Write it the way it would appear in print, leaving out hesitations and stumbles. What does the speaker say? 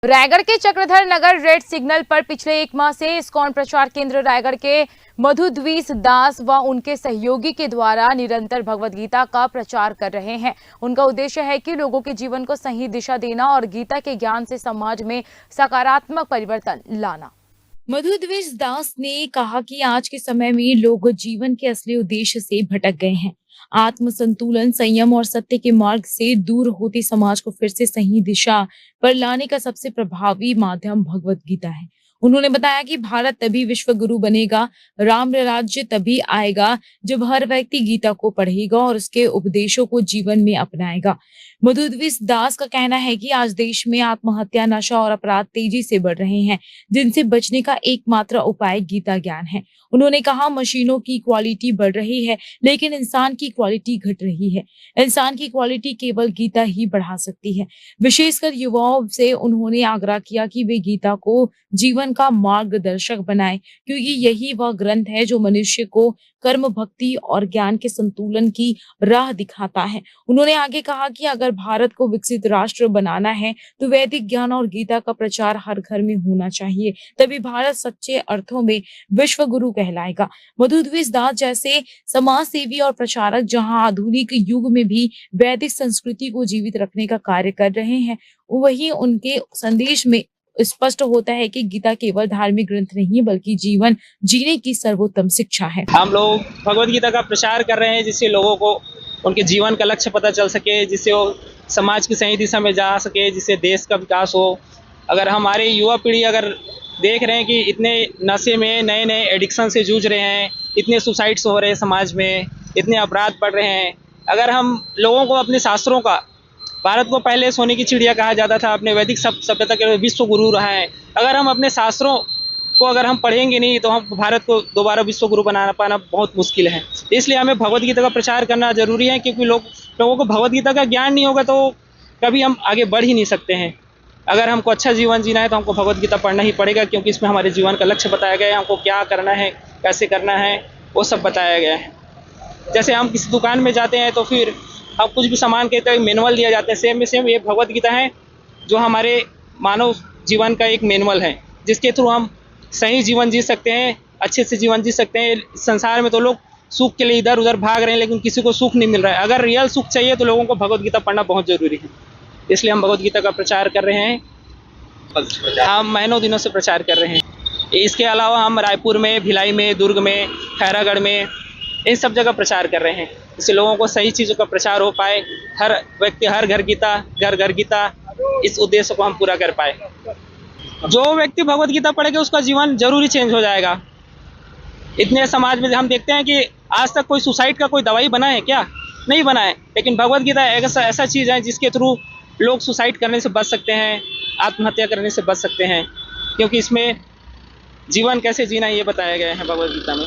रायगढ़ के चक्रधर नगर red signal पर पिछले 1 माह से इस्कॉन प्रचार केंद्र रायगढ़ के मधुद्वीस दास व उनके सहयोगी के द्वारा निरंतर भगवद गीता का प्रचार कर रहे हैं। उनका उद्देश्य है कि लोगों के जीवन को सही दिशा देना और गीता के ज्ञान से समाज में सकारात्मक परिवर्तन लाना। मधुद्वीस दास ने कहा कि आज के समय में लोग जीवन के असली उद्देश्य से भटक गए हैं। आत्म संतुलन, संयम और सत्य के मार्ग से दूर होते समाज को फिर से सही दिशा पर लाने का सबसे प्रभावी माध्यम भगवत गीता है। उन्होंने बताया कि भारत तभी विश्व गुरु बनेगा, राम राज्य तभी आएगा जब हर व्यक्ति गीता को पढ़ेगा और उसके उपदेशों को जीवन में अपनाएगा। मधुद्वीस दास का कहना है कि आज देश में आत्महत्या, नशा और अपराध तेजी से बढ़ रहे हैं, जिनसे बचने का एकमात्र उपाय गीता ज्ञान है। उन्होंने कहा, मशीनों की क्वालिटी बढ़ रही है लेकिन इंसान की क्वालिटी घट रही है। इंसान की क्वालिटी केवल गीता ही बढ़ा सकती है। विशेषकर युवाओं से उन्होंने आग्रह किया कि वे गीता को जीवन का मार्गदर्शक बनाएं, क्योंकि यही वह ग्रंथ है जो मनुष्य को कर्म, भक्ति और ज्ञान के संतुलन की राह दिखाता है। उन्होंने आगे कहा कि अगर भारत को विकसित राष्ट्र बनाना है तो वैदिक ज्ञान और गीता का प्रचार हर घर में होना चाहिए, तभी भारत सच्चे अर्थों में विश्व गुरु कहलाएगा। मधुद्वीस दास जैसे समाज सेवी और प्रचारक जहां आधुनिक युग में भी वैदिक संस्कृति को जीवित रखने का कार्य कर रहे हैं, वहीं उनके संदेश में स्पष्ट होता है कि गीता केवल धार्मिक ग्रंथ नहीं बल्कि जीवन जीने की सर्वोत्तम शिक्षा है। हम लोग भगवद गीता का प्रचार कर रहे हैं जिससे लोगों को उनके जीवन का लक्ष्य पता चल सके, जिससे वो समाज की सही दिशा में जा सके, जिससे देश का विकास हो। अगर हमारी युवा पीढ़ी अगर देख रहे हैं कि इतने नशे में, नए नए एडिक्शन से जूझ रहे हैं, इतने सुसाइड्स हो रहे हैं समाज में, इतने अपराध बढ़ रहे हैं, अगर हम लोगों को अपने शास्त्रों का, भारत को पहले सोने की चिड़िया कहा जाता था, अपने वैदिक सभ्यता के विश्व गुरु रहा है। अगर हम अपने शास्त्रों को अगर हम पढ़ेंगे नहीं तो हम भारत को दोबारा विश्व गुरु बना पाना बहुत मुश्किल है। इसलिए हमें भगवद गीता का प्रचार करना जरूरी है, क्योंकि लोगों को भगवद गीता का ज्ञान नहीं होगा तो कभी हम आगे बढ़ ही नहीं सकते हैं। अगर हमको अच्छा जीवन जीना है तो हमको भगवद गीता पढ़ना ही पड़ेगा, क्योंकि इसमें हमारे जीवन का लक्ष्य बताया गया है, हमको क्या करना है, कैसे करना है, वो सब बताया गया है। जैसे हम किसी दुकान में जाते हैं तो फिर हम कुछ भी सामान कहते हैं, मैनुअल दिया जाता है, सेम में सेम ये भगवद गीता है जो हमारे मानव जीवन का एक मैनुअल है, जिसके थ्रू हम सही जीवन जी सकते हैं, अच्छे से जीवन जी सकते हैं। संसार में तो लोग सुख के लिए इधर उधर भाग रहे हैं, लेकिन किसी को सुख नहीं मिल रहा है। अगर रियल सुख चाहिए तो लोगों को भगवद गीता पढ़ना बहुत जरूरी है, इसलिए हम भगवद गीता का प्रचार कर रहे हैं। हम महीनों दिनों से प्रचार कर रहे हैं। इसके अलावा हम रायपुर में, भिलाई में, दुर्ग में, खैरागढ़ में, इन सब जगह प्रचार कर रहे हैं, इससे लोगों को सही चीज़ों का प्रचार हो पाए, हर व्यक्ति हर घर गीता, घर घर गीता, इस उद्देश्य को हम पूरा कर पाए। जो व्यक्ति भगवद गीता पढ़ेगा उसका जीवन जरूरी चेंज हो जाएगा। इतने समाज में हम देखते हैं कि आज तक कोई सुसाइड का कोई दवाई बना है क्या? नहीं बना है, लेकिन भगवद गीता एक ऐसा चीज़ है जिसके थ्रू लोग सुसाइड करने से बच सकते हैं, आत्महत्या करने से बच सकते हैं, क्योंकि इसमें जीवन कैसे जीना ये बताया गया है भगवद गीता में।